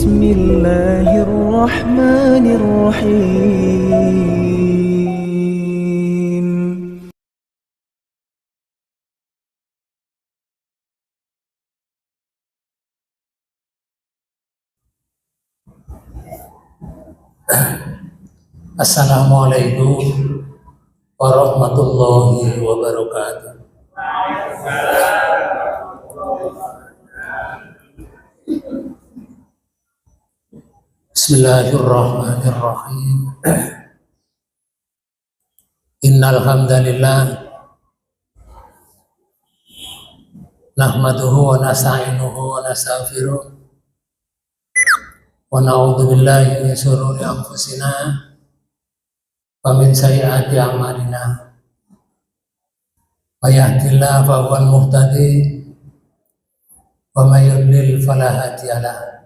بسم الله الرحمن الرحيم. Assalamualaikum warahmatullahi wabarakatuh. Bismillahirrahmanirrahim. Innal hamdalillah nahmaduhu wa nasta'inuhu wa nastaghfiruh wa na'udzu billahi min shururi anfusina wa min sayyiati a'malina. May yahdihillahu fa huwal muhtadi wa may yudlil fala hadiya lahu.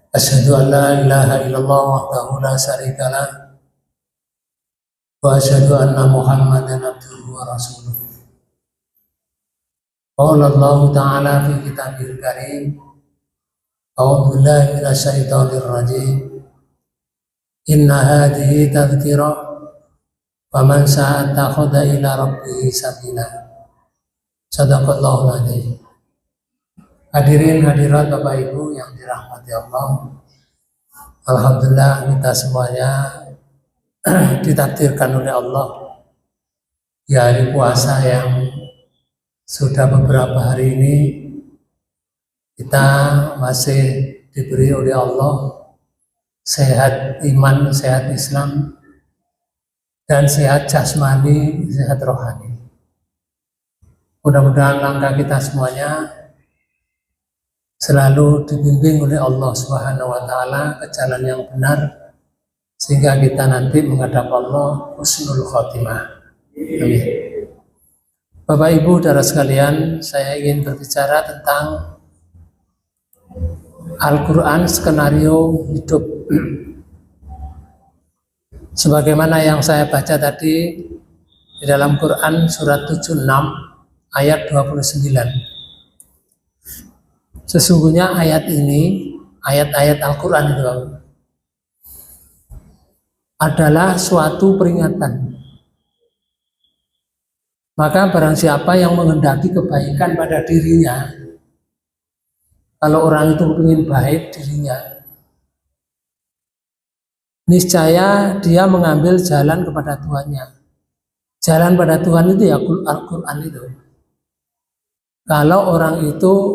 Asyhadu an la ilaha illallah wahdahu la syarika lah wa asyhadu anna Muhammadan abduhu wa rasuluh. Qala Allah ta'ala fi kitabihil karim. A'udzu billahi minasy syaithanir rajim. Inna hadhihi tadhkirah faman sha'a ittakhadha ila rabbih sabila. Shadaqallahul adzim. Hadirin hadirat Bapak Ibu yang dirahmati Allah, alhamdulillah kita semuanya ditakdirkan oleh Allah di hari puasa yang sudah beberapa hari ini kita masih diberi oleh Allah sehat iman, sehat Islam, dan sehat jasmani, sehat rohani. Mudah-mudahan langkah kita semuanya selalu dibimbing oleh Allah Subhanahu wa Ta'ala ke jalan yang benar, sehingga kita nanti menghadap Allah husnul khotimah. Amin. Bapak Ibu saudara sekalian, saya ingin berbicara tentang Al-Quran skenario hidup. Sebagaimana yang saya baca tadi di dalam Quran surat 76 ayat 29. Sesungguhnya ayat ini, ayat-ayat Al-Quran itu adalah suatu peringatan. Maka barang siapa yang menghendaki kebaikan pada dirinya, kalau orang itu ingin baik dirinya, niscaya dia mengambil jalan kepada Tuhannya. Jalan pada Tuhan itu ya Al-Quran itu. Kalau orang itu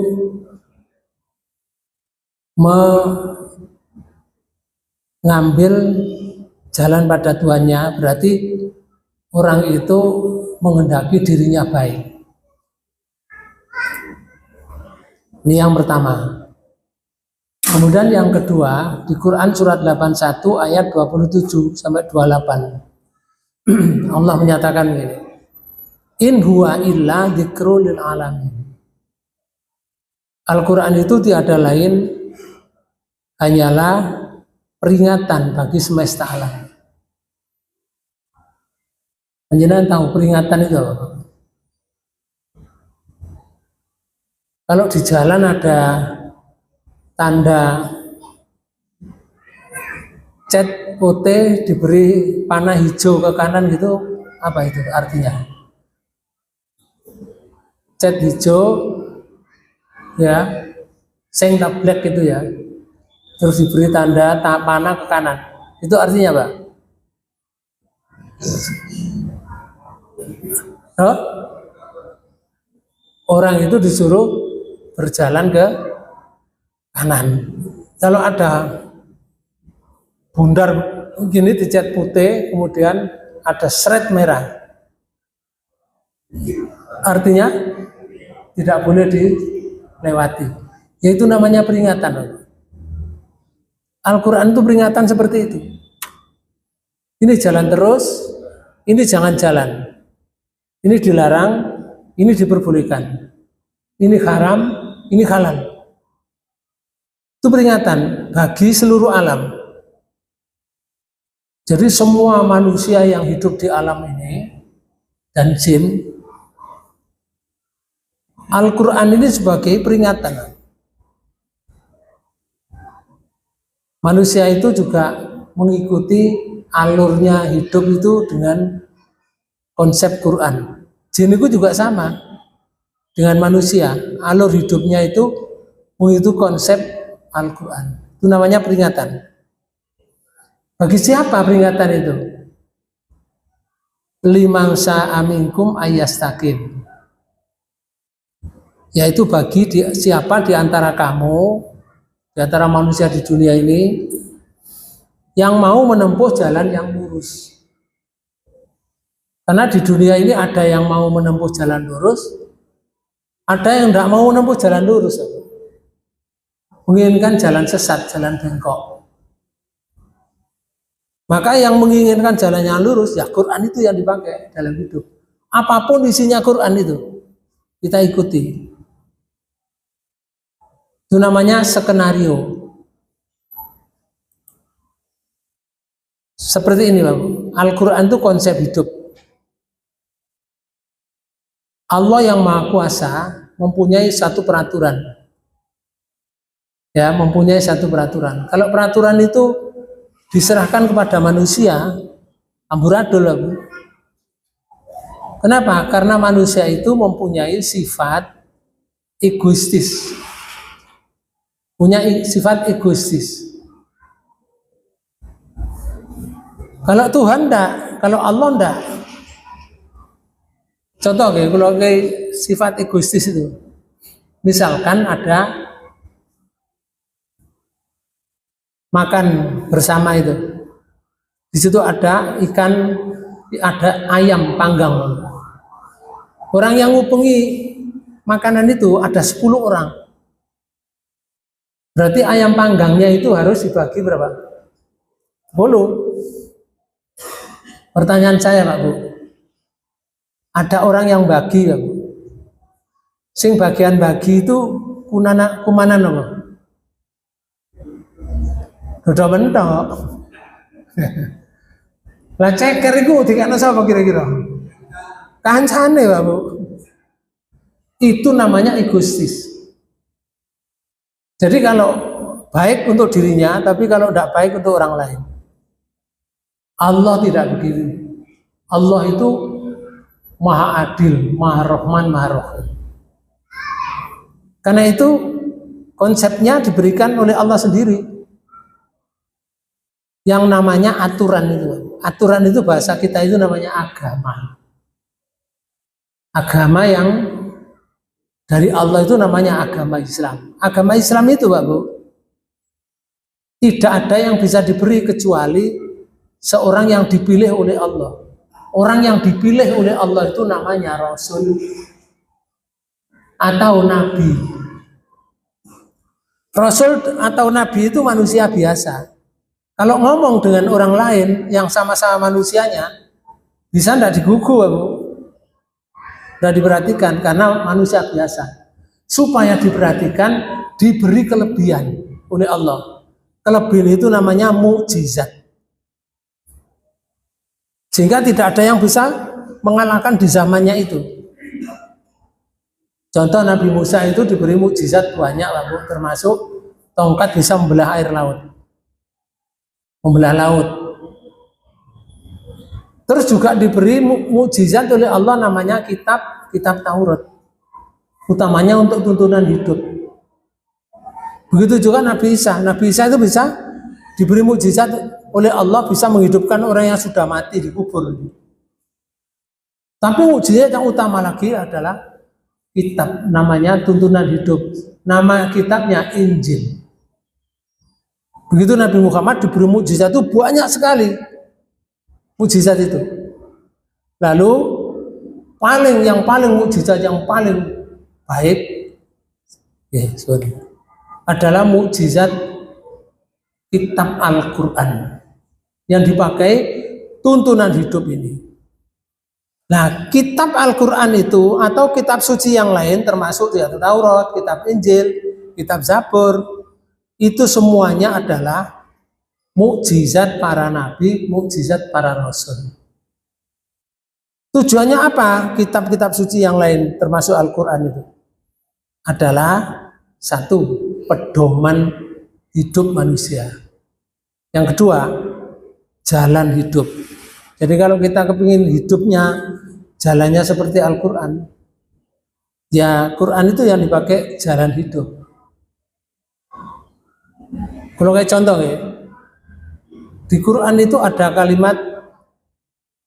mengambil jalan pada Tuhannya, berarti orang itu menghendaki dirinya baik. Ini yang pertama. Kemudian yang kedua, di Quran surat 81 ayat 27 sampai 28. Allah menyatakan begini. In huwa illa dzikrul lil alamin. Al-Quran itu tiada lain hanyalah peringatan bagi semesta alam. Panjenengan tahu peringatan itu apa? Kalau di jalan ada tanda cat putih diberi panah hijau ke kanan gitu, apa itu artinya? Cat hijau ya, seng black gitu ya, terus diberi tanda panah ke kanan, itu artinya apa? Orang itu disuruh berjalan ke kanan. Kalau ada bundar begini dicat putih, kemudian ada seret merah, artinya tidak boleh dilewati. Yaitu namanya peringatan. Al-Quran itu peringatan seperti itu. Ini jalan terus, ini jangan jalan. Ini dilarang, ini diperbolehkan. Ini haram, ini halal. Itu peringatan bagi seluruh alam. Jadi semua manusia yang hidup di alam ini dan jin, Al-Quran ini sebagai peringatan. Manusia itu juga mengikuti alurnya hidup itu dengan konsep Quran. Jin itu juga sama dengan manusia, alur hidupnya itu mengikuti konsep Al-Quran. Itu namanya peringatan. Bagi siapa peringatan itu? Liman sya'a minkum ayyastakim. Yaitu bagi siapa di antara kamu, di antara manusia di dunia ini, yang mau menempuh jalan yang lurus. Karena di dunia ini ada yang mau menempuh jalan lurus, ada yang tidak mau menempuh jalan lurus, menginginkan jalan sesat, jalan bengkok. Maka yang menginginkan jalan yang lurus, ya Quran itu yang dipakai dalam hidup. Apapun isinya Quran itu, kita ikuti. Itu namanya skenario. Seperti ini, Bapak. Al-Quran itu konsep hidup. Allah yang Maha Kuasa mempunyai satu peraturan. Ya, mempunyai satu peraturan. Kalau peraturan itu diserahkan kepada manusia, amburadul, Bapak. Kenapa? Karena manusia itu mempunyai sifat egoistis. Punya sifat egoistis. Kalau Tuhan enggak, kalau Allah enggak. Contoh kalau sifat egoistis itu. Misalkan ada makan bersama itu. Di situ ada ikan, ada ayam panggang. Orang yang ngupengi makanan itu ada 10 orang. Berarti ayam panggangnya itu harus dibagi berapa? 10. Pertanyaan saya, Pak Bu. Ada orang yang bagi, Pak Bu. Sing bagian bagi itu kumanan apa? Dodo mentok. Lah ceker iku dikene sapa kira-kira? Kancane, Pak Bu. Itu namanya egoistis. Jadi kalau baik untuk dirinya, tapi kalau tidak baik untuk orang lain. Allah tidak begitu. Allah itu Maha Adil, Maha Rahman, Maha Rahim. Karena itu konsepnya diberikan oleh Allah sendiri. Yang namanya aturan itu. Aturan itu bahasa kita itu namanya agama. Agama yang dari Allah itu namanya agama Islam. Agama Islam itu, Pak Bu, tidak ada yang bisa diberi kecuali seorang yang dipilih oleh Allah. Orang yang dipilih oleh Allah itu namanya Rasul atau Nabi. Rasul atau Nabi itu manusia biasa. Kalau ngomong dengan orang lain yang sama-sama manusianya, bisa tidak digugu, Pak Bu? Tidak diperhatikan karena manusia biasa. Supaya diperhatikan, diberi kelebihan oleh Allah. Kelebihan itu namanya mukjizat. Sehingga tidak ada yang bisa mengalahkan di zamannya itu. Contoh Nabi Musa itu diberi mukjizat banyak, Pak Bu, termasuk tongkat bisa membelah air laut. Membelah laut. Terus juga diberi mukjizat oleh Allah namanya kitab Taurat. Utamanya untuk tuntunan hidup. Begitu juga Nabi Isa. Nabi Isa itu bisa diberi mukjizat oleh Allah bisa menghidupkan orang yang sudah mati di kubur. Tapi mukjizat yang utama lagi adalah kitab, namanya tuntunan hidup. Nama kitabnya Injil. Begitu Nabi Muhammad diberi mukjizat itu banyak sekali. Mukjizat itu. Lalu yang paling mukjizat yang paling baik adalah mukjizat kitab Al-Quran yang dipakai tuntunan hidup ini. Nah, kitab Al-Quran itu atau kitab suci yang lain termasuk Taurat, kitab Injil, kitab Zabur, itu semuanya adalah mukjizat para nabi, mukjizat para rasul. Tujuannya apa? Kitab-kitab suci yang lain termasuk Al-Quran itu adalah satu, pedoman hidup manusia. Yang kedua, jalan hidup. Jadi kalau kita kepingin hidupnya jalannya seperti Al-Quran, ya Quran itu yang dipakai jalan hidup. Kalau kayak contoh ya, di Quran itu ada kalimat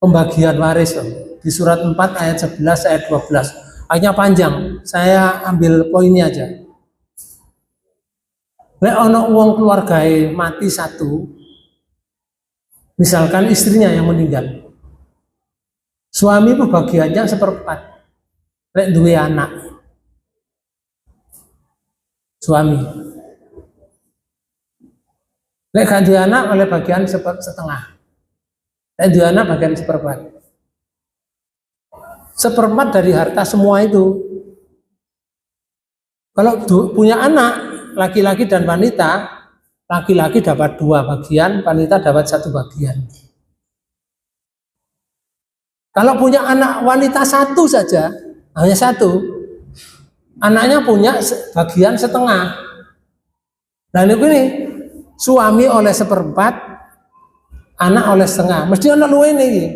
pembagian waris di surat 4 ayat 11 ayat 12. Ayatnya panjang, saya ambil poinnya aja. Nek ono wong keluargae mati satu, misalkan istrinya yang meninggal, suami pembagiannya seperempat. Nek duwe anak, suami. Nek gak duwe anak oleh bagian setengah. Nek duwe anak bagian seperempat. Seperempat dari harta semua itu. Kalau punya anak laki-laki dan wanita, laki-laki dapat 2 bagian, wanita dapat 1 bagian. Kalau punya anak wanita 1 saja, hanya 1, anaknya punya bagian setengah. Nah ini suami oleh seperempat, anak oleh setengah. Mesti anak luwe ini.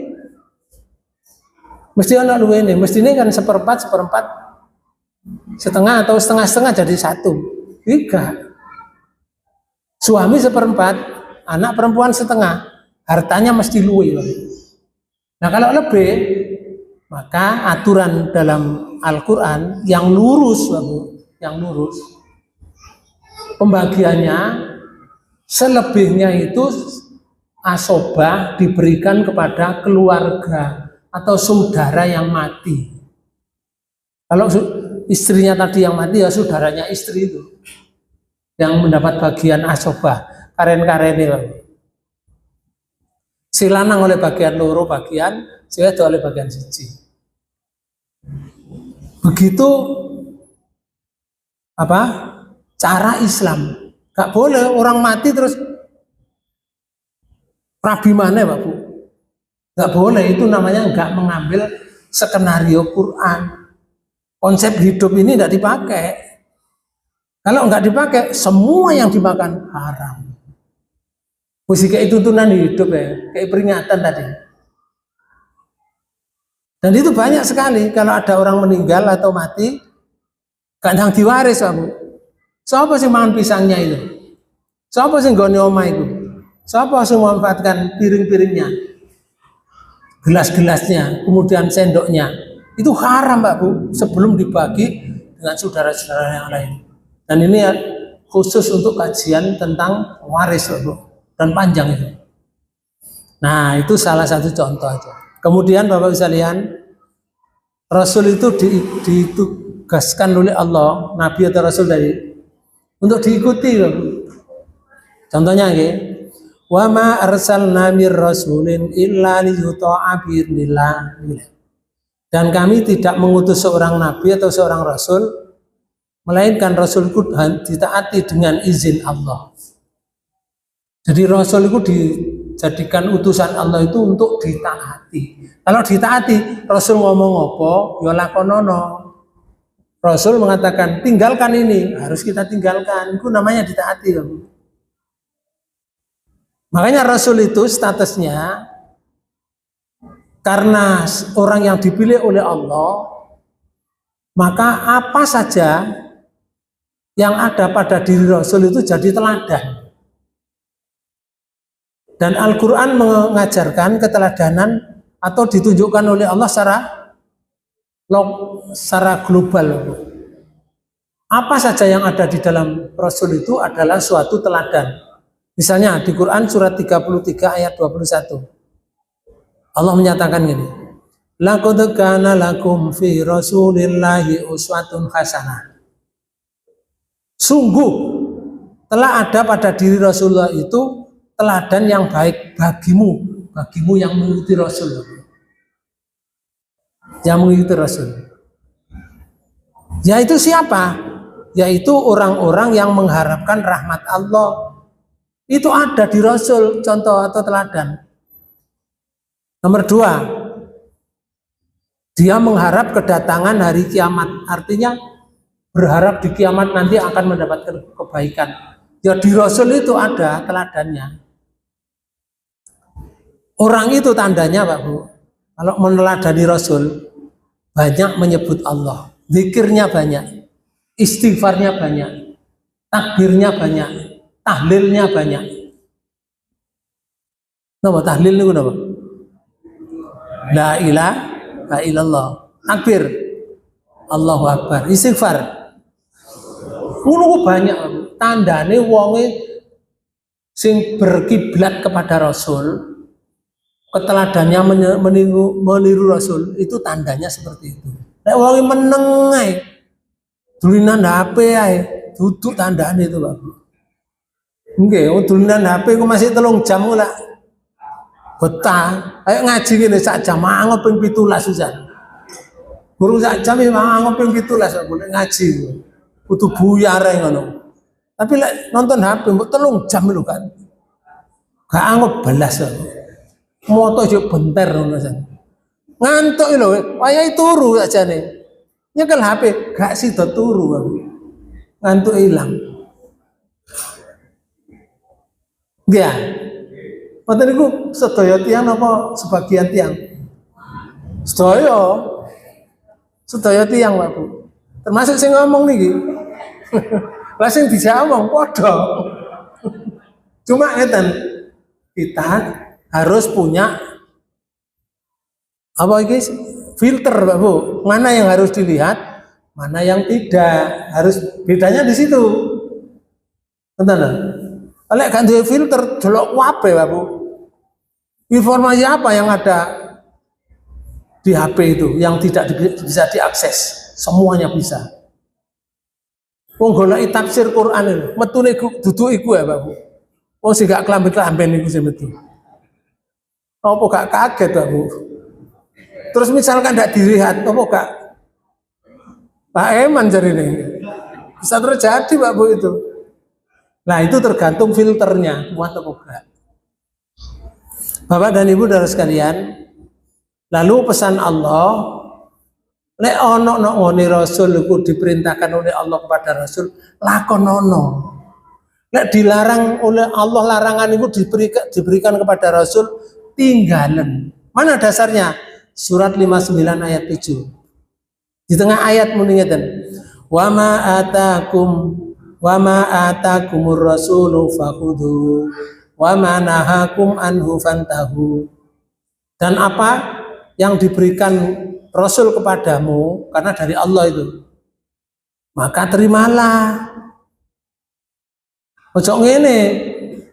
Mesti anak luwe ini. Mesti ini kan seperempat, setengah atau setengah-setengah jadi 1. Tiga. Suami seperempat, anak perempuan setengah, hartanya mesti luwe. Nah kalau lebih, maka aturan dalam Al-Quran yang lurus, pembagiannya selebihnya itu asobah diberikan kepada keluarga atau saudara yang mati. Kalau istrinya tadi yang mati, ya saudaranya istri itu yang mendapat bagian asobah, karen-karen itu. Si lanang oleh bagian loro bagian, si wedok oleh bagian siji. Begitu apa? Cara Islam. Gak boleh orang mati terus rabi mana, Pak Bu? Gak boleh, itu namanya gak mengambil skenario Quran. Konsep hidup ini tidak dipakai. Kalau nggak dipakai, semua yang dimakan haram. Musik kayak tuntunan hidup ya, kayak peringatan tadi. Dan itu banyak sekali. Kalau ada orang meninggal atau mati, kadang diwaris, Pak Bu. Siapa sih makan pisangnya itu? Siapa sih nggone omah itu? Siapa sih memanfaatkan piring-piringnya, gelas-gelasnya, kemudian sendoknya? Itu haram, Pak Bu, sebelum dibagi dengan saudara-saudara yang lain. Dan ini khusus untuk kajian tentang waris, Pak Bu, dan panjang itu. Nah, itu salah satu contoh aja. Kemudian Bapak bisa lihat, Rasul itu ditugaskan oleh Allah, Nabi atau Rasul dari untuk diikuti, Pak Bu. Contohnya wa ma arsalna mir rasulin illa liyuta'a bi'idznillah. Dan kami tidak mengutus seorang nabi atau seorang rasul, melainkan rasul itu ditaati dengan izin Allah. Jadi rasul itu dijadikan utusan Allah itu untuk ditaati. Kalau ditaati, rasul ngomong apa, ya lakonono. Rasul mengatakan tinggalkan ini, harus kita tinggalkan. Itu namanya ditaati. Makanya rasul itu statusnya, karena orang yang dipilih oleh Allah, maka apa saja yang ada pada diri Rasul itu jadi teladan. Dan Al-Quran mengajarkan keteladanan atau ditunjukkan oleh Allah secara global. Apa saja yang ada di dalam Rasul itu adalah suatu teladan. Misalnya di Quran surat 33 ayat 21. Allah menyatakan gini, laqad kana lakum fi rasulillahi uswatun hasanah. Sungguh telah ada pada diri Rasulullah itu teladan yang baik bagimu yang mengikuti Rasul. Yang mengikuti Rasul. Yaitu siapa? Yaitu orang-orang yang mengharapkan rahmat Allah. Itu ada di Rasul, contoh atau teladan. Nomor 2, dia mengharap kedatangan hari kiamat, artinya berharap di kiamat nanti akan mendapatkan kebaikan. Ya di Rasul itu ada teladannya. Orang itu tandanya Pak Bu, kalau meneladani Rasul, banyak menyebut Allah, zikirnya banyak, istighfarnya banyak, takbirnya banyak, tahlilnya banyak. Napa tahlil niku napa? La ilaha illallah. Takbir, Allahu Akbar. Istighfar. Ngono banyak Pak Bu. Tandane wonge sing berkiblat kepada Rasul, keteladannya meniru Rasul, itu tandanya seperti itu. Nek wong meneng ae, dulinan HP ae, duduk tandane itu, Pak. Nggih, dulinan HP ku masih 3 jam lah. Betah, ayo ngaji ngene sak jam, angop ping 17 susah. Guru sak jam iki angop ping 17 kok boleh ngaji. Kudu buyar ae ngono. Tapi lek nonton HP mbok 3 jam lho kan. Gak angop belas kok. Moto yo benter ngono san. Ngantuk lho, wayahe turu sakjane. Nyekel HP gak sida turu aku. Ngantuk ilang. Ya. Wonten niku sedaya tiyang napa sebagian tiyang? Sedaya. Sedaya tiyang, Pak Bu. Termasuk sing ngomong niki. Lah sing dijak omong padha. Cuma ngeten, kita harus punya apa iki filter Pak Bu, mana yang harus dilihat, mana yang tidak, harus bedanya di situ. Betul. Kalau kan dia filter delok wae Pak Bu. Informasi apa yang ada di HP itu yang tidak bisa diakses, semuanya bisa. Wong goleki tafsir Quran itu, metune duduk iku ya Pak Bu. Wong sing gak klambi-klamben iku sing metu. Apa gak kaget Pak Bu? Terus misalkan tidak dilihat, apa gak Pak Eman jadi ini? Bisa terjadi Pak Bu itu. Nah itu tergantung filternya, muat apa enggak. Bapak dan Ibu saudara sekalian, lalu pesan Allah, lek ono ngone Rasul iku diperintahkan oleh Allah kepada Rasul, lakonono. Lek dilarang oleh Allah, larangan itu diberikan kepada Rasul, tinggalan. Mana dasarnya? Surat 59 ayat 7. Di tengah ayat mendingatan. Wa ma atakumur rasulu fakhudhu wa ma nahakum anhu fantahu. Dan apa yang diberikan Rasul kepadamu karena dari Allah itu, maka terimalah. Ojo ngene.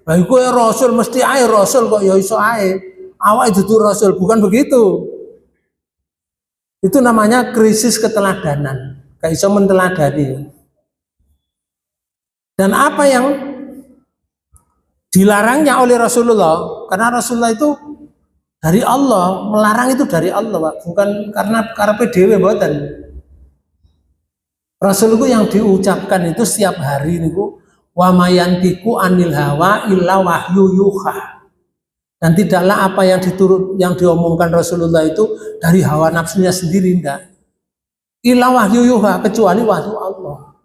Lah iku Rasul mesti ae Rasul kok ya iso ae. Awake dudu Rasul, bukan begitu. Itu namanya krisis keteladanan. Gak iso menteladani. Dan apa yang dilarangnya oleh Rasulullah, karena Rasulullah itu dari Allah, melarang itu dari Allah, Pak. Bukan karena karepe dhewe mboten. Rasul itu yang diucapkan itu setiap hari niku wa mayantiku anil hawa illa wahyu yuha. Dan tidaklah apa yang diomongkan Rasulullah itu dari hawa nafsunya sendiri, enggak. Illa wahyu yuha, kecuali wahyu Allah.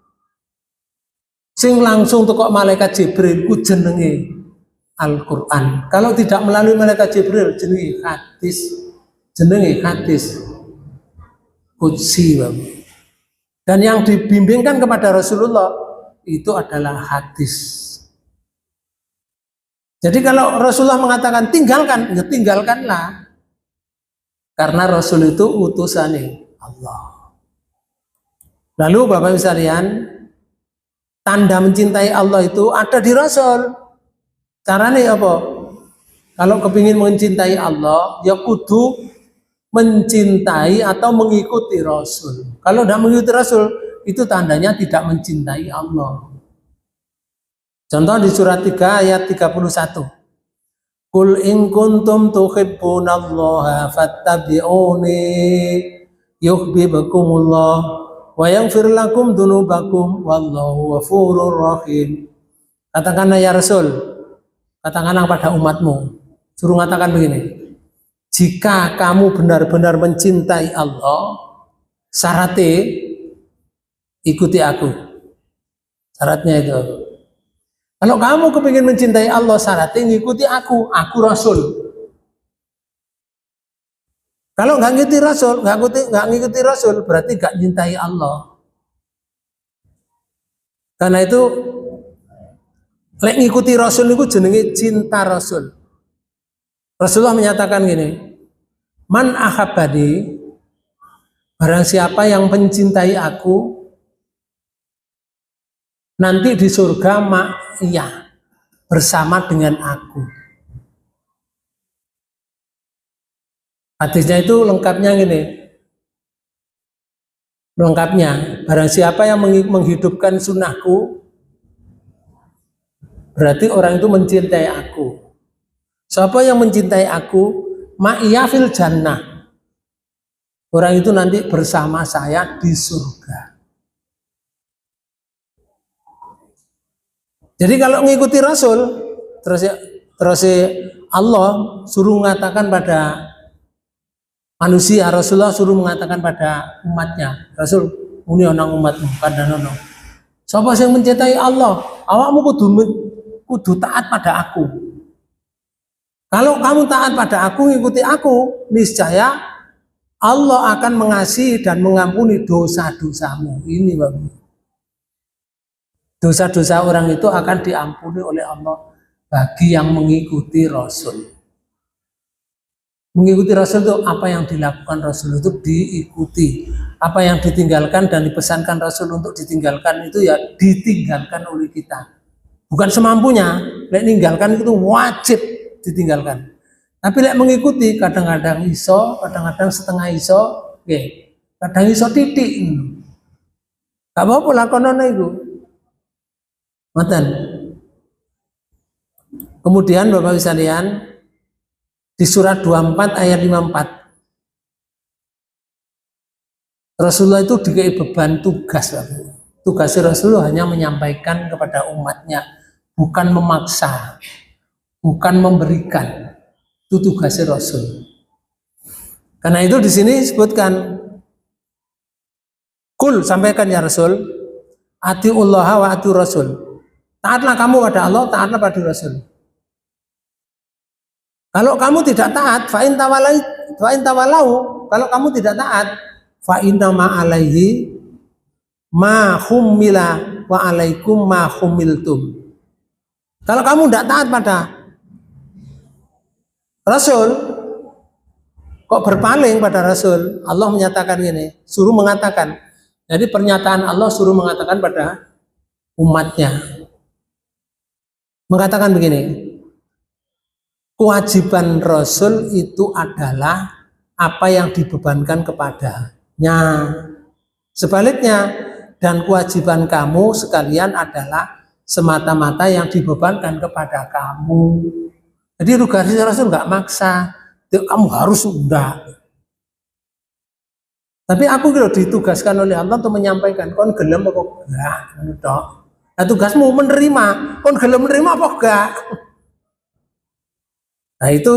Sing langsung tekok malaikat Jibril ku jenenge Al-Qur'an. Kalau tidak melalui malaikat Jibril jenenge hadis. Jenenge hadis qudsi. Dan yang dibimbingkan kepada Rasulullah itu adalah hadis. Jadi kalau Rasulullah mengatakan tinggalkan, ya tinggalkanlah. Karena Rasul itu utusannya Allah. Lalu Bapak Ibu sekalian, tanda mencintai Allah itu ada di Rasul. Caranya apa? Kalau kepingin mencintai Allah, ya kudu mencintai atau mengikuti Rasul. Kalau tidak mengikuti Rasul, itu tandanya tidak mencintai Allah. Contoh di surat 3 ayat 31. Qul in kuntum tuhibbunallaha fattabi'uni yuhibbukumullah wa yaghfir lakum dzunubakum wallahu ghafurur rahim. Katakanlah ya Rasul, katakanlah pada umatmu, suruh katakan begini. Jika kamu benar-benar mencintai Allah, syaratnya ikuti aku. Syaratnya itu. Kalau kamu kepingin mencintai Allah, syaratnya ngikuti aku Rasul. Kalau nggak ngikuti Rasul, nggak ngikuti Rasul, berarti nggak cintai Allah. Karena itu, lek ngikuti Rasul itu jenenge cinta Rasul. Rasulullah menyatakan gini, man ahabbani, barang siapa yang mencintai aku, nanti di surga ma'iyah, bersama dengan aku. Hadisnya itu lengkapnya gini, lengkapnya, barang siapa yang menghidupkan sunnahku, berarti orang itu mencintai aku. Siapa yang mencintai aku, ma'iyah fil jannah, orang itu nanti bersama saya di surga. Jadi kalau mengikuti Rasul, terus Allah suruh mengatakan pada manusia, Rasulullah suruh mengatakan pada umatnya, Rasul, ini orang umatmu, kadang-kadang. Siapa yang mencintai Allah, awakmu kudu taat pada aku. Kalau kamu taat pada aku, ngikuti aku, niscaya Allah akan mengasihi dan mengampuni dosa-dosamu. Ini bagus. Dosa-dosa orang itu akan diampuni oleh Allah bagi yang mengikuti Rasul. Mengikuti Rasul itu apa yang dilakukan Rasul itu diikuti. Apa yang ditinggalkan dan dipesankan Rasul untuk ditinggalkan itu ya ditinggalkan oleh kita. Bukan semampunya, lek ninggalkan itu wajib ditinggalkan. Tapi lek mengikuti kadang-kadang iso, kadang-kadang setengah iso, okay. Kadang iso titik. Gak apa-apa lakonono itu. Ngoten. Kemudian Bapak Ibu sekalian, di surat 24 ayat 54, Rasulullah itu dikasih beban tugas. Tugasnya Rasulullah hanya menyampaikan kepada umatnya, bukan memaksa, bukan memberikan. Itu tugasnya Rasul. Karena itu di sini disebutkan, kul, sampaikan ya Rasul, atiullah wa ati Rasul. Taatlah kamu pada Allah, taatlah pada Rasul. Kalau kamu tidak taat, fa in tawalau, kalau kamu tidak taat, fa inna ma alaihi ma humila wa alaikum ma humiltum. Kalau kamu tidak taat pada Rasul, kok berpaling pada Rasul, Allah menyatakan ini, suruh mengatakan. Jadi pernyataan Allah suruh mengatakan pada umatnya. Mengatakan begini, kewajiban Rasul itu adalah apa yang dibebankan kepadanya. Sebaliknya, dan kewajiban kamu sekalian adalah semata-mata yang dibebankan kepada kamu. Jadi tugasnya Rasul nggak maksa, kamu harus enggak. Tapi aku kalau ditugaskan oleh Allah untuk menyampaikan, kon gelem apa enggak? Nah, tugasmu menerima, kon gelem menerima apa enggak? Nah, itu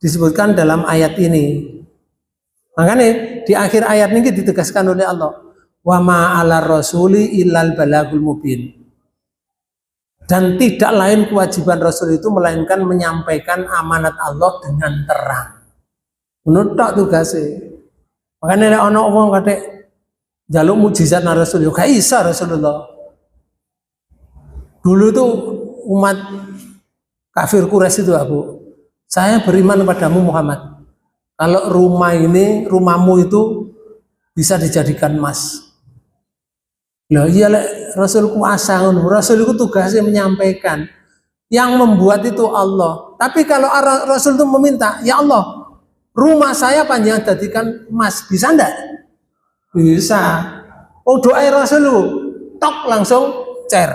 disebutkan dalam ayat ini. Makanya di akhir ayat ini ditegaskan oleh Allah, wa ma 'alar rasuli illal balagul mubin. Dan tidak lain kewajiban Rasul itu melainkan menyampaikan amanat Allah dengan terang. Menurut tugasnya. Makanya ada orang ngomong kata jaluk mujizat na Rasul, yo gak isa Rasulullah. Dulu itu umat kafir Quraisy itu, aku, saya beriman padamu Muhammad. Kalau rumahmu itu bisa dijadikan emas. Loh iya Rasul kuasa, Rasul itu tugasnya menyampaikan. Yang membuat itu Allah. Tapi kalau Rasul itu meminta, ya Allah, rumah saya panjang jadikan emas, bisa enggak? Bisa. Oh doa Rasul lu, tok langsung cer.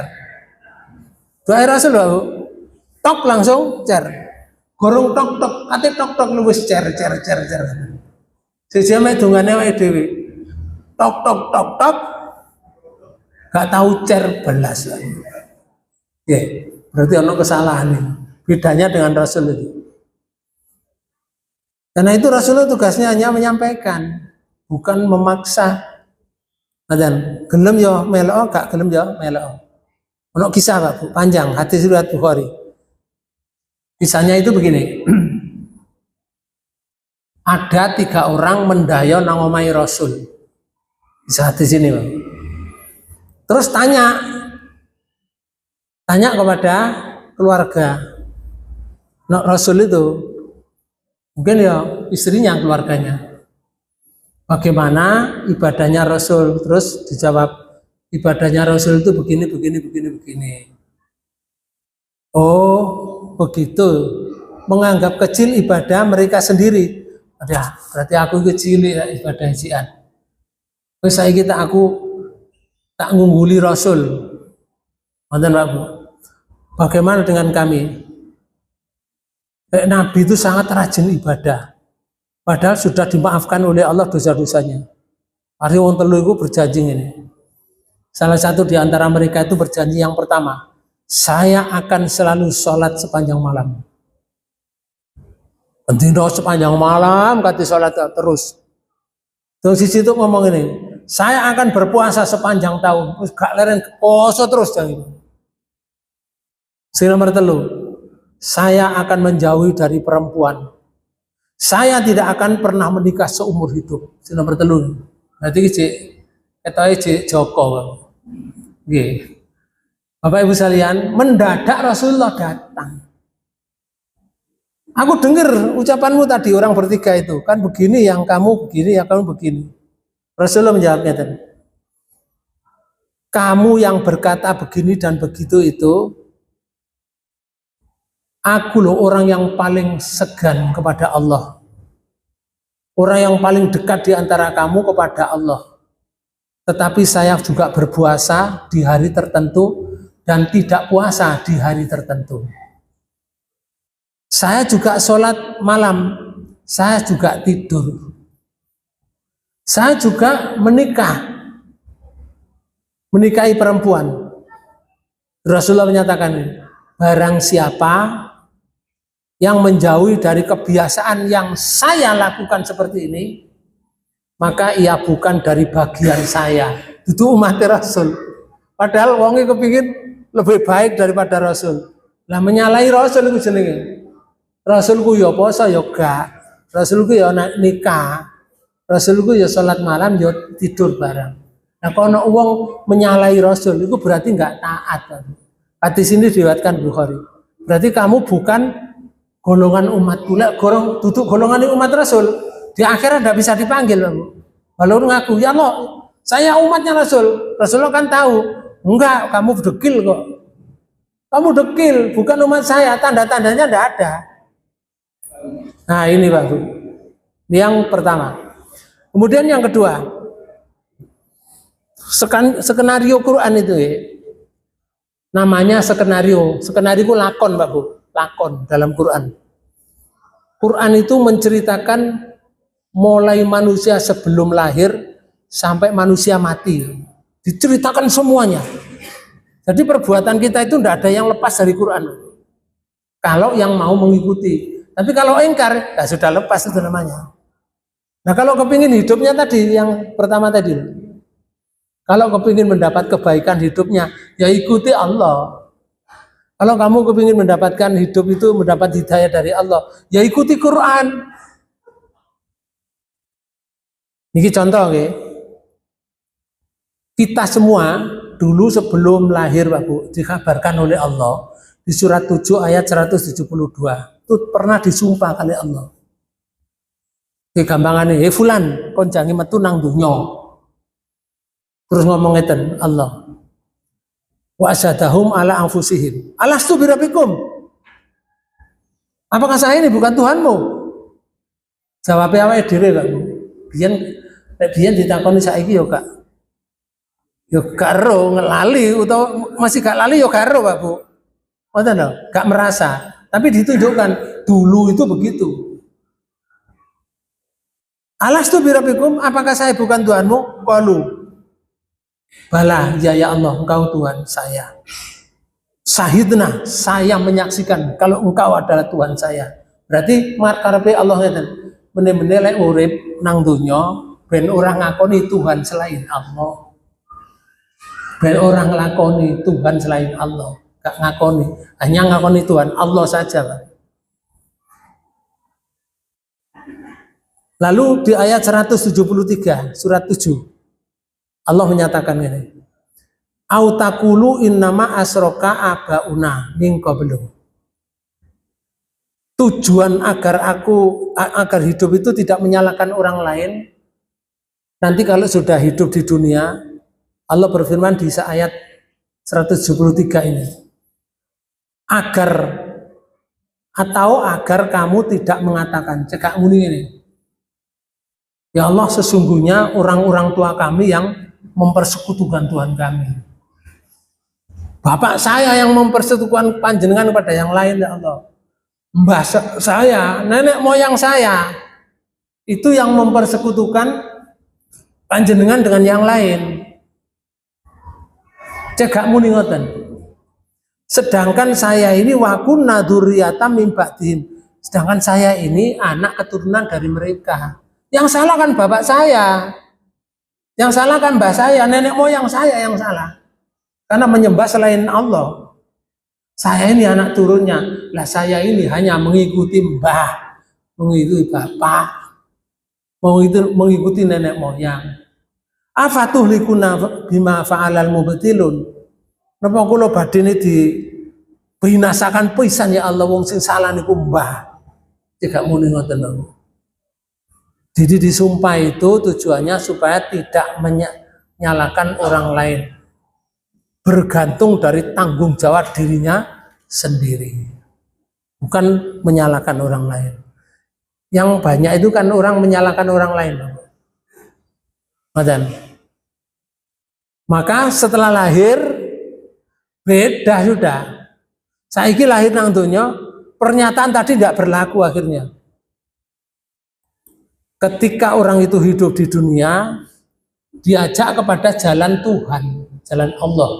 Doa Rasul lu, tok langsung cer. Gorong tok tok, kate tok tok lu wis cer. Sejame dungane wae dhewe. Tok tok, gak tahu cer belas. Ya, berarti ono kesalahan ini. Bedanya dengan Rasul itu. Karena itu Rasulullah tugasnya hanya menyampaikan, bukan memaksa. Dan gelem yo melo, gak gelem yo melo. Ono kisah Pak Bu, panjang, hadis riwayat Bukhari. Kisahnya itu begini. ada 3 orang mendayo nang omahe Rasul. Bisa di sini, Bang. Terus tanya kepada keluarga Rasul itu, mungkin ya istrinya, keluarganya, bagaimana ibadahnya Rasul. Terus dijawab, ibadahnya Rasul itu begini. Oh begitu, menganggap kecil ibadah mereka sendiri. Ada, berarti aku kecil ya ibadah jian. Terus saya kita aku tak ngungguli Rasul. Wonten Pak Bu. Bagaimana dengan kami? Nabi itu sangat rajin ibadah. Padahal sudah dimaafkan oleh Allah dosa-dosanya. Hari wong telu itu berjanji ini. Salah satu di antara mereka itu berjanji yang pertama, saya akan selalu sholat sepanjang malam. Penting dong sepanjang malam, kata sholat terus. Terus di situ ngomong ini, saya akan berpuasa sepanjang tahun. Gak leren poso terus jangan. Nomor 3, saya akan menjauhi dari perempuan. Saya tidak akan pernah menikah seumur hidup. Nomor 3. Berarti cek Joko. Nggih. Bapak Ibu sekalian, mendadak Rasulullah datang. Aku dengar ucapanmu tadi orang bertiga itu, kan begini yang kamu begini, yang kamu begini. Rasulullah menjawabnya tadi, kamu yang berkata begini dan begitu itu, aku loh orang yang paling segan kepada Allah. Orang yang paling dekat di antara kamu kepada Allah. Tetapi saya juga berpuasa di hari tertentu dan tidak puasa di hari tertentu. Saya juga sholat malam, saya juga tidur. Saya juga menikahi perempuan. Rasulullah menyatakan, barang siapa yang menjauhi dari kebiasaan yang saya lakukan seperti ini, maka ia bukan dari bagian saya. Itu umat Rasul. Padahal wongnya kepingin lebih baik daripada Rasul. Lah menyalahi Rasul itu jenenge. Rasulku ya poso ya gak. Rasulku ya nikah. Rasulku ya sholat malam ya tidur bareng. Nah kalau wong menyalahi Rasul itu berarti nggak taat. Hadis ini diriwayatkan Bukhari. Berarti kamu bukan golongan umat pula, duduk golongan umat Rasul. Di akhirat tidak bisa dipanggil, Bu. Lalu ngaku, ya Allah, saya umatnya Rasul. Rasulullah kan tahu, enggak, kamu dekil kok. Kamu dekil, bukan umat saya. Tanda-tandanya tidak ada. Nah ini Pak Bu. Yang pertama. Kemudian yang kedua, skenario Quran itu ya. Namanya skenario. Skenario itu lakon Pak Bu. Lakon dalam Quran. Quran itu menceritakan mulai manusia sebelum lahir sampai manusia mati. Diceritakan semuanya. Jadi perbuatan kita itu tidak ada yang lepas dari Quran. Kalau yang mau mengikuti. Tapi kalau engkar, ya sudah lepas itu namanya. Nah kalau kepingin hidupnya tadi, yang pertama tadi. Kalau kepingin mendapat kebaikan hidupnya, ya ikuti Allah. Kalau kamu kepingin mendapatkan hidup itu, mendapat hidayah dari Allah, ya ikuti Quran. Ini contoh, okay? Kita semua dulu sebelum lahir, Pak Bu, dikabarkan oleh Allah di surat 7 ayat 172. Itu pernah disumpah oleh Allah. Di gampangannya, fulan, kon jangan metu nang dunya. Terus ngomong ngeten Allah. Wa asyadahum ala anfusihim. Alastu birabbikum. Apakah saya ini bukan Tuhanmu? Jawabnya awake dhewe, Pak. Biyen ditakoni saiki yo Kak. Yo gak ero ngelali utawa masih gak lali yo gak ero, Pak Bu. Ngoten lho, gak merasa. Tapi ditunjukkan dulu itu begitu. Alastu birabbikum, apakah saya bukan Tuhanmu? Qalu. Bala, ya Allah, engkau Tuhan saya. Syahidna, saya menyaksikan kalau engkau adalah Tuhan saya. Berarti karepe Allah ngeten, bener-bener lek urip nang donya ben orang ngakoni Tuhan selain Allah. Ben orang nglakoni Tuhan selain Allah. Gak ngakoni, hanya ngakoni Tuhan Allah saja, Pak. Lalu di ayat 173 surat 7 Allah menyatakan ini. Au taqulu innama asroka abauna min qablu. Tujuan agar hidup itu tidak menyalahkan orang lain. Nanti kalau sudah hidup di dunia, Allah berfirman di ayat 173 ini. Agar kamu tidak mengatakan, cekak muni ini. Ya Allah, sesungguhnya orang-orang tua kami yang mempersekutukan Tuhan kami. Bapak saya yang mempersekutukan panjenengan kepada yang lain, ya Allah. Mbah saya, nenek moyang saya, itu yang mempersekutukan panjenengan dengan yang lain. Cegak muni ngoten. Sedangkan saya ini wakunna dzurriyyatan min ba'dihim. Sedangkan saya ini anak keturunan dari mereka. Yang salah kan bapak saya. Yang salah kan mbah saya, nenek moyang saya yang salah. Karena menyembah selain Allah. Saya ini anak turunnya. Lah saya ini hanya mengikuti mbah, mengikuti bapak, mengikuti nenek moyang. Afatuhlikuna bima fa'alal mubtilun. Napa kula badhe dibinasakan pisan ya Allah wong sing salah niku mbah. Tidak muni ngoten lho. Jadi disumpah itu tujuannya supaya tidak menyalahkan orang lain. Bergantung dari tanggung jawab dirinya sendiri. Bukan menyalahkan orang lain. Yang banyak itu kan orang menyalahkan orang lain. Maka setelah lahir, beda sudah. Saiki lahir nang donya, pernyataan tadi tidak berlaku akhirnya. Ketika orang itu hidup di dunia, diajak kepada jalan Tuhan, jalan Allah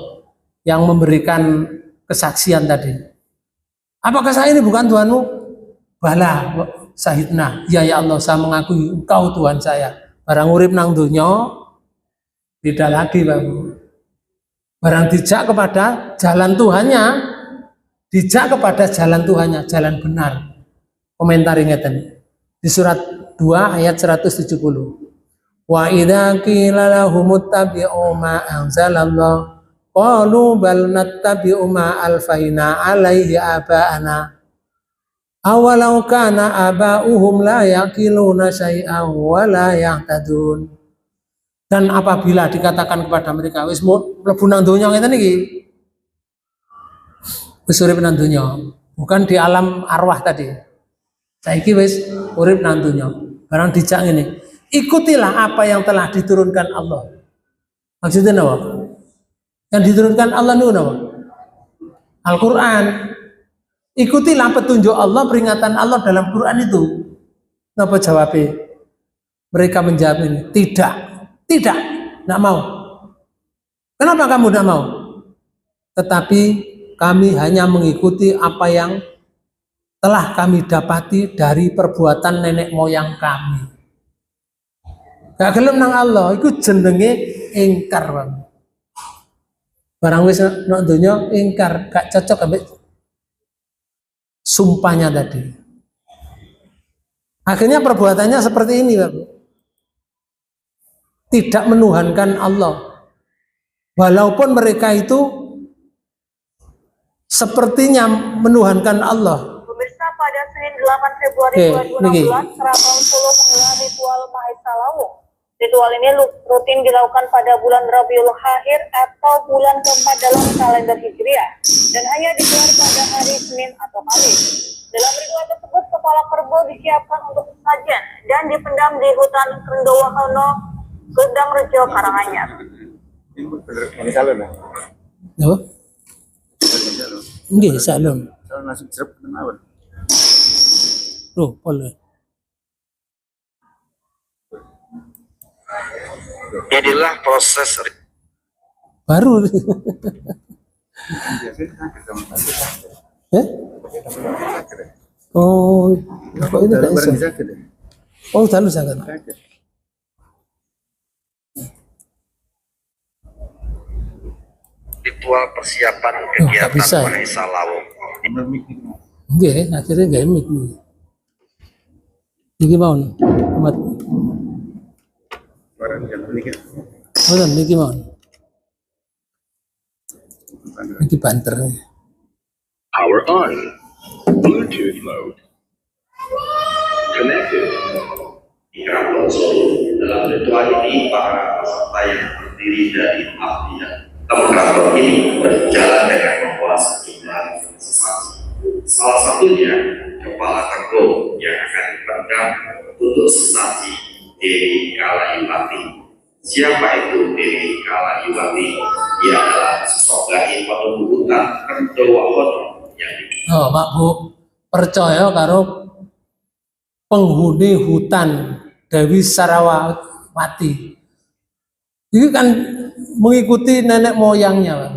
yang memberikan kesaksian tadi. Apakah saya ini bukan Tuhanmu? Bala sahidna. Ya Allah, saya mengakui engkau Tuhan saya. Barang urip nang donya, tidak lagi Bapak. Barang dijak kepada jalan Tuhannya, dijak kepada jalan Tuhannya, jalan benar. Komentar ingatan di surat 2 ayat 170. Wa idza qila lahum ittabi'u ma anzalallah qalu bal nattabi'u ma alfaina alaihi aba'ana awalau kana aba'uhum la yaqiluna syai'an wa la yahtadun. Dan apabila dikatakan kepada mereka wis mlebu nang donya ngeten iki, wis urip nang donya, bukan di alam arwah tadi. Saiki wis urip nang donya. Barang dijak ini, ikutilah apa yang telah diturunkan Allah. Maksudnya apa? Yang diturunkan Allah itu apa? Al-Quran. Ikutilah petunjuk Allah, peringatan Allah dalam Quran itu. Apa jawabnya? Mereka menjawab ini, tidak, tidak mau. Kenapa kamu tidak mau? Tetapi kami hanya mengikuti apa yang telah kami dapati dari perbuatan nenek moyang kami. Gak gelem nang Allah, itu jenenge ingkar, Bang. Barang wis nang donya ingkar, gak cocok ambek sumpahnya tadi. Akhirnya perbuatannya seperti ini, Bang. Tidak menuhankan Allah. Walaupun mereka itu sepertinya menuhankan Allah. Pada Senin 8 Februari 2016, Keraton Solo menggelar ritual Maisa Lawung. Ritual ini rutin dilakukan pada bulan Rabiul Akhir atau bulan keempat dalam kalender Hijriah dan hanya digelar pada hari Senin atau Kamis. Dalam ritual tersebut, kepala kerbau disiapkan untuk sajian dan dipendam di hutan Kendowahono, Gedang Rejo, Karanganyar. Ini salon ya? Apa? Nggih, salon. Salon langsung jerep kenapa? Loh, boleh. Inilah proses Baru. Oh, kok ini tak bisa? Oh, tak bisa kan? ritual persiapan tak bisa, kegiatan ya? Maisa Lawung. Nggih, akhirnya nggak mic nih. Iki mau, Ahmad. Betul, niki mohon. Niki banter. Power on. Bluetooth mode. Connected. Dalam ritual ini para peserta yang terdiri dari abdi dan teman ini berjalan dengan membawa sejumlah sesaji. Salah satunya kepala kerbau yang akan dipendam untuk sesaji Dewi Kalayuwati. Siapa itu Dewi Kalayuwati? Ia adalah sosok gaib penunggu hutan Kerdowahono yang Oh, Pak Bu, percaya karo penghuni hutan Dewi Sarawati. Ini kan mengikuti nenek moyangnya, Pak.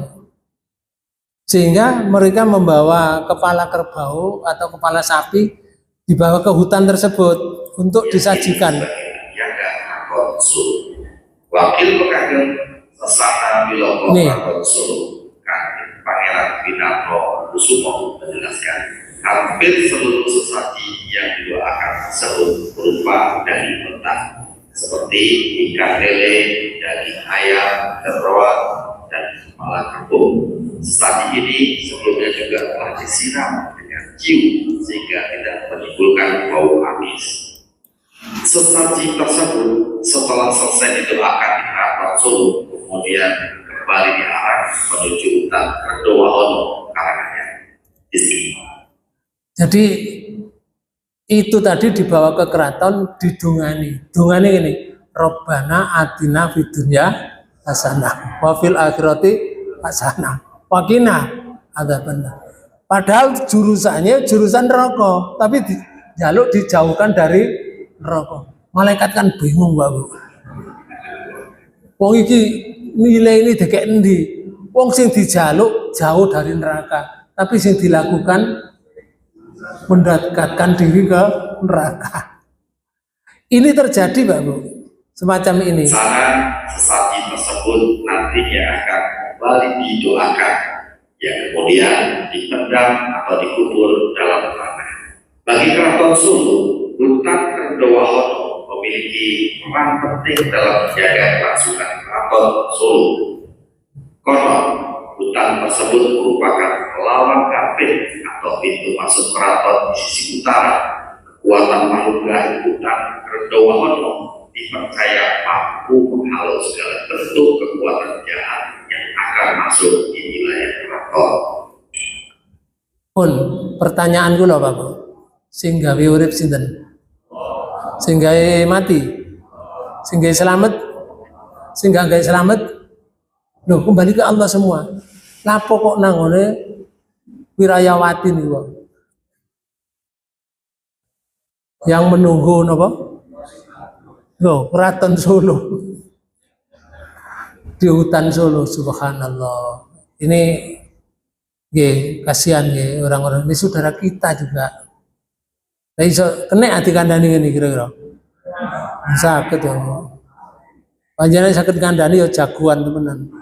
Sehingga mereka membawa kepala kerbau atau kepala sapi dibawa ke hutan tersebut untuk disajikan. Wakil Pekagem Sesana Wilopo Nih. Keraton Solo, Pangeran Winarto Kusumo menjelaskan hampir seluruh sesaji yang didoakan tersebut berupa daging mentah seperti ikan lele, daging ayam, jeroan, dan kepala kerbau. Sesaji ini sebelumnya juga telah disiram dengan ciu sehingga tidak menimbulkan bau amis. Sesaji tersebut setelah selesai didoakan di Keraton Solo, kemudian kembali diarah menuju hutan Kerdowahono Karanganyar. Jadi itu tadi dibawa ke keraton didungani. Dungani ini, Robbana atina fid dunya hasanah wa fil akhirati hasanah wa qina adzabannar. Padahal jurusannya jurusan neraka, tapi jaluk dijauhkan dari neraka. Malaikat kan bingung, Pak Bu. Wong iki nilai ini dekek endi? Wong sing dijaluk jauh dari neraka, tapi sing dilakukan mendekatkan diri ke neraka. Ini terjadi, Pak Bu, semacam ini. Sana sesaji tersebut nantinya akan kembali didoakan, yang kemudian dipendam atau dikubur dalam tanah. Bagi Keraton Solo, hutan Kerdowahono memiliki peran penting dalam menjaga kelangsungan Keraton Solo. Konon, hutan tersebut merupakan lawan kafir atau pintu masuk keraton di sisi utara. Kekuatan makhluk gaib hutan Kerdowahono dipercaya mampu menghalau segala bentuk kekuatan jahat yang akan masuk di wilayah keraton. Pun pertanyaan kula, Pak Bu. Sing gawe urip sinten? Sing gawe mati? Sing gawe selamat? Sing gak gawe selamat? Loh, kembali ke Allah semua. Lapo kok nangone Wirayawati niku? Yang menunggu napa? Loh, Keraton Solo. Di hutan Solo, subhanallah. Ini kasihan orang-orang ini saudara kita juga. Tapi kena hati kandani ini kira-kira. Sakit ya. Panjenengan sakit kandani ya jagoan temenan.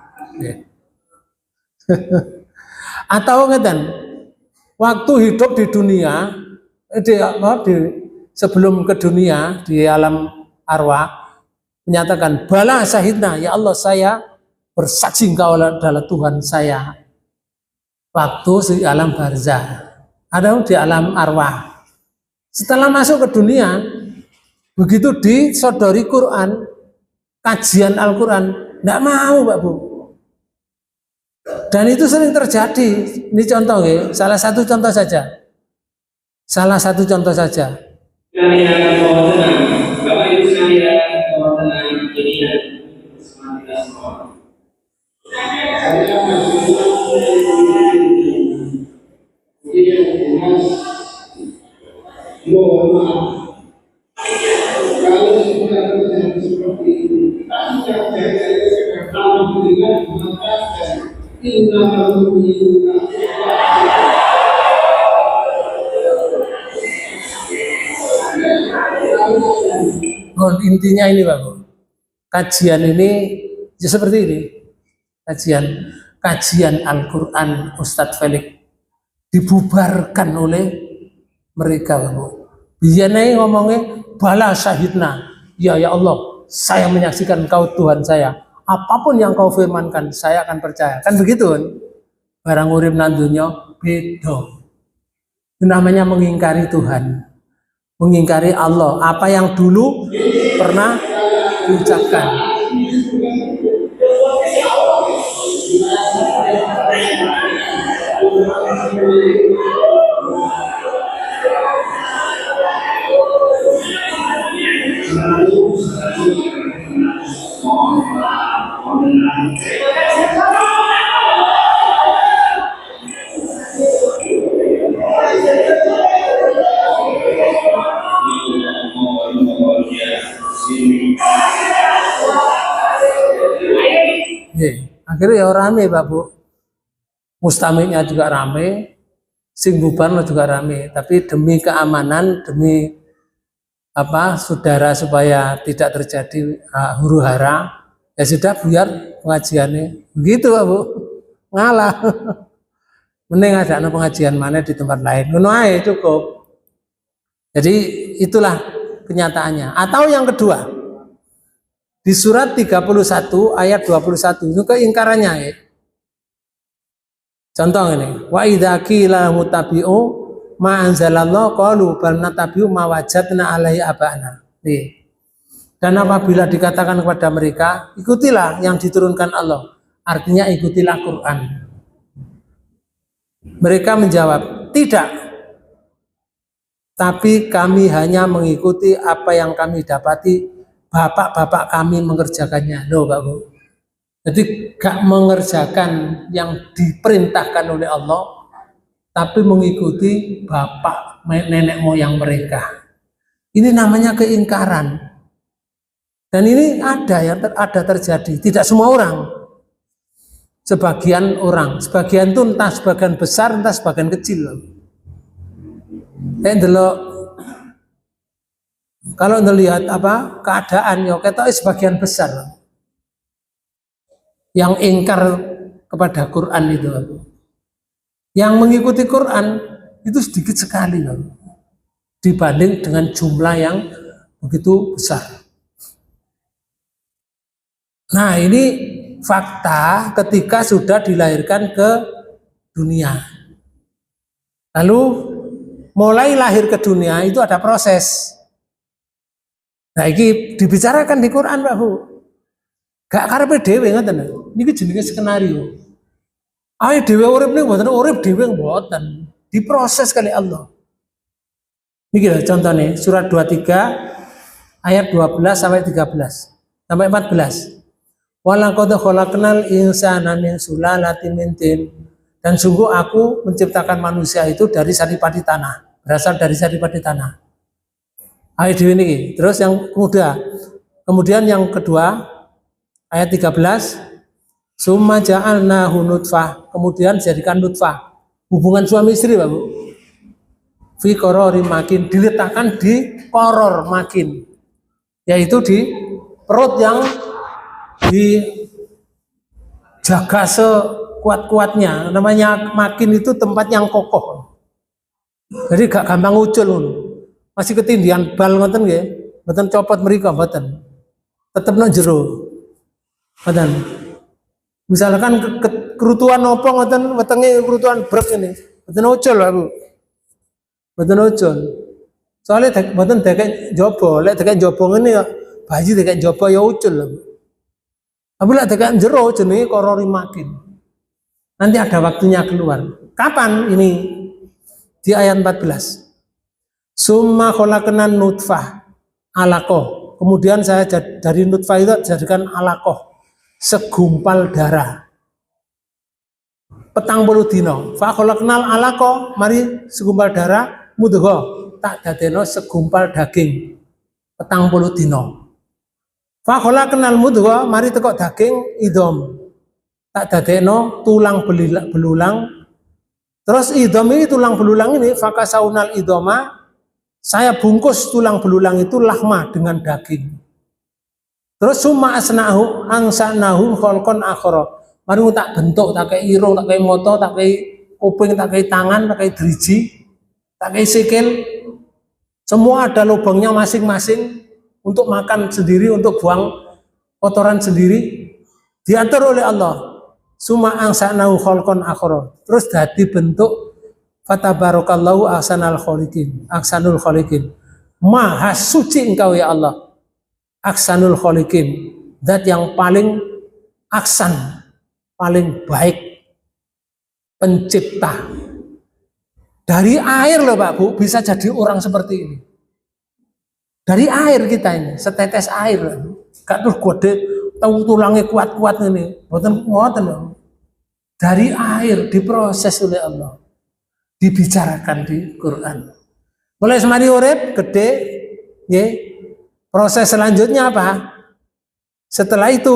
Atau ngeten, waktu hidup di dunia, sebelum ke dunia di alam arwah menyatakan bala syahidna, ya Allah saya bersaksi engkau adalah Tuhan saya. Waktu di alam barzah, ada di alam arwah. Setelah masuk ke dunia, begitu disodori Quran, kajian Al-Quran, tidak mau, Pak Bu. Dan itu sering terjadi. Ini contoh ya, salah satu contoh saja. Salah satu contoh saja. Kami akan bawa tenang, Bapak Ibu sekalian, bawa tenang ini semangat semua. Mohon maaf. Kalau sebenarnya terjadi seperti ini, tidak terjadi alhamdulillah mengatakan innamal mu'minuna intinya ini, Pak Bu. Kajian ini ya seperti ini. Kajian Al-Quran Ustadz Felix dibubarkan oleh mereka, Pak Bu. Biasanya ngomongnya bala syahidna, ya Allah saya menyaksikan Engkau Tuhan saya. Apapun yang Kau firmankan, saya akan percaya. Kan begitu kan? Barang urip nang donya beda. Itu namanya mengingkari Tuhan. Mengingkari Allah. Apa yang dulu pernah diucapkan. Akhirnya ya rame Pak Bu, mustamiknya juga rame, sing bubarno juga rame. Tapi demi keamanan, demi saudara supaya tidak terjadi huru hara, ya sudah biar pengajiannya begitu Pak Bu, ngalah. Mending ada pengajian mana di tempat lain, ngono ae cukup. Jadi itulah kenyataannya. Atau yang kedua, di surat 31 ayat 21 itu keingkarannya ya. Contoh ini, wa idza qila mutabi'u ma anzalallahu qalu bal natabi'u ma wajadna alaihi abana. Nih. Dan apabila dikatakan kepada mereka, ikutilah yang diturunkan Allah. Artinya ikutilah Quran. Mereka menjawab, tidak. Tapi kami hanya mengikuti apa yang kami dapati bapak-bapak kami mengerjakannya. Loh Pak Bu. Jadi gak mengerjakan yang diperintahkan oleh Allah, tapi mengikuti bapak nenek moyang mereka. Ini namanya keingkaran. Dan ini ada terjadi. Tidak semua orang. Sebagian orang. Sebagian itu entah sebagian besar, entah sebagian kecil. Kalau melihat keadaan ya kita sebagian besar yang ingkar kepada Quran itu, yang mengikuti Quran itu sedikit sekali dibanding dengan jumlah yang begitu besar. Nah ini fakta ketika sudah dilahirkan ke dunia, lalu mulai lahir ke dunia itu ada proses. Nah, ini dibicarakan di Quran, Pak Bu. Gak karepe dhewe ngoten. Niki jenenge skenario. Ayo dhewe urip niku mboten urip dhewe mboten. Diproses kali Allah. Niki lho contohnya surat 23 ayat 12 sampai 13 sampai 14. Walaqad khalaqnal insana min sulalatin min tin. Dan sungguh aku menciptakan manusia itu dari saripati tanah, berasal dari saripati tanah. Ayat ini, terus yang kemudian yang kedua ayat 13, summa ja'alnahu nutfah, kemudian jadikan nutfah, hubungan suami istri Pak Bu, fi qararin makin, diletakkan di qoror makin, yaitu di perut yang dijaga sekuat-kuatnya, namanya makin itu tempat yang kokoh, jadi gak gampang ucul. Masih ketindian bal ngoten nggih, mboten copot mriko mboten. Tetep nang jero. Ngoten. Misalkan kerutuan apa ngoten wetenge kerutuan brek ini. Mboten ucul Pak Bu. Mboten ucul. Soale mboten dekek njaba, lek dekek njaba ngene ya bayi dekek njaba ya ucul. Tapi lek dekek jero jenenge qorori makin. Nanti ada waktunya keluar. Kapan ini? Di ayat 14. Summa khalaqnan nutfah alaqah. Kemudian saya dari nutfah itu jadikan alaqah, segumpal darah. Petang puluh dino. Fa khalaqnal alaqah, mari segumpal darah mudghah, tak dadeno segumpal daging. Petang puluh dino. Fa khalaqnal mudghah, mari teko daging idom. Tak dadeno tulang belulang. Terus idom ini tulang belulang ini fakasaunal idoma, saya bungkus tulang belulang itu lahma dengan daging. Terus summa asnahu angsanahu khalqan akhara. Mari tak bentuk, tak kayak irung, tak kayak moto, tak kayak kuping, tak kayak tangan, tak kayak driji, tak kayak sikil. Semua ada lubangnya masing-masing. untuk makan sendiri, untuk buang kotoran sendiri, diatur oleh Allah. Suma angsa'nahu khalqan akhara. Terus dadi bentuk fatabarakallahu ahsanul khaliqin. Maha suci engkau ya Allah. Ahsanul khaliqin. Zat yang paling ahsan, paling baik pencipta. Dari air loh Pak Bu bisa jadi orang seperti ini. Dari air kita ini, setetes air. Gak terus gede, tahu tulangnya kuat-kuat ini. Boten. Dari air diproses oleh Allah. Dibicarakan di Quran. Mulai semari urip gede, ya. Proses selanjutnya apa? Setelah itu,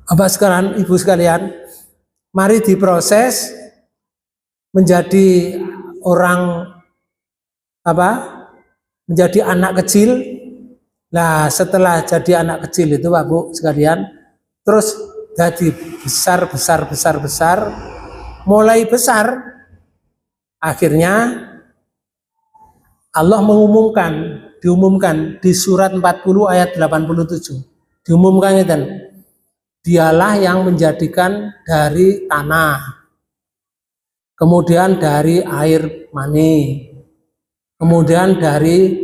Bapak sekalian, Ibu sekalian, mari diproses menjadi orang apa? Menjadi anak kecil. Nah, setelah jadi anak kecil itu Pak Bu sekalian, terus jadi besar, mulai besar, akhirnya Allah diumumkan di surat 40 ayat 87, diumumkan itu, dialah yang menjadikan dari tanah, kemudian dari air mani, kemudian dari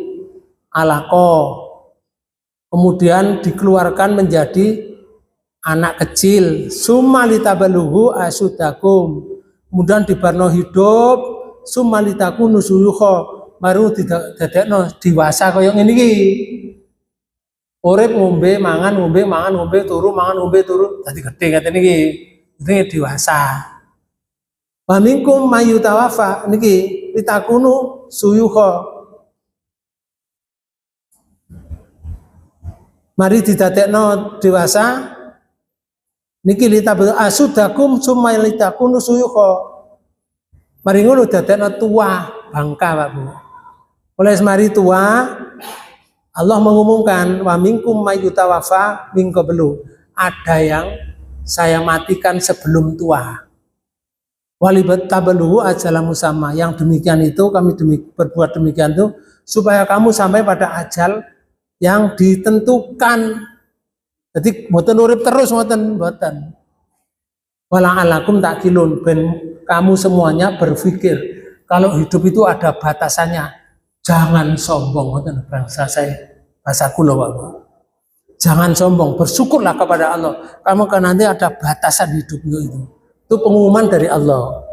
alaqah, kemudian dikeluarkan menjadi anak kecil, summa litabaluhu asyudakum, kemudian dibarno hidup, summa litakunu suyukha, baru didadekno dewasa kaya ngene iki. Urip ngombe mangan, turu mangan, turu, dadi gedhe ngeten iki. Ini dewasa. Wa minkum mayutawafa niki litakunu suyukha. Mari didadekno dewasa. Niki litabul asudakum summa litakunu suyukha. Mari ngono dadekno tua bangka Pak Bu. Oleh semari tua, Allah mengumumkan wa minkum mayyutawafa min qablu. Ada yang saya matikan sebelum tua. Walibat tabaluhu ajalan musamma. Yang demikian itu kami berbuat demikian itu supaya kamu sampai pada ajal yang ditentukan. Jadi mboten urip terus mboten. Wala alakum takilun, ben kamu semuanya berpikir kalau hidup itu ada batasannya. Jangan sombong, mboten bahasa kula Pak. Jangan sombong, bersyukurlah kepada Allah. Kamu kan nanti ada batasan hidupmu itu. Itu pengumuman dari Allah.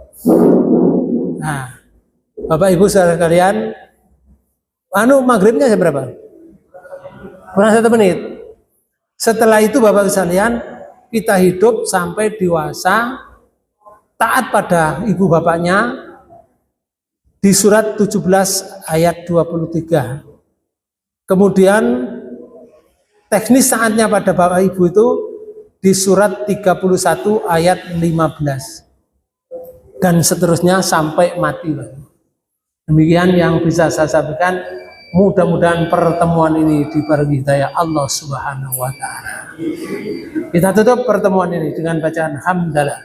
Nah, Bapak Ibu saudara sekalian, maghribnya jam berapa? Kurang 1 menit. Setelah itu Bapak sekalian, kita hidup sampai dewasa, taat pada ibu bapaknya di surat 17 ayat 23. Kemudian teknis taatnya pada bapak ibu itu di surat 31 ayat 15. Dan seterusnya sampai mati. Demikian yang bisa saya sampaikan. Mudah-mudahan pertemuan ini dibarengi hidayah Allah Subhanahu wa taala. Kita tutup pertemuan ini dengan bacaan hamdalah.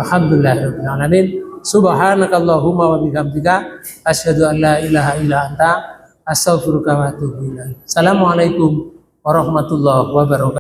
Alhamdulillahirabbil alamin. Subhanakallahumma wa bihamdika asyhadu an la ilaha illa anta astaghfiruka wa atubu ilaik. Assalamualaikum warahmatullahi wabarakatuh.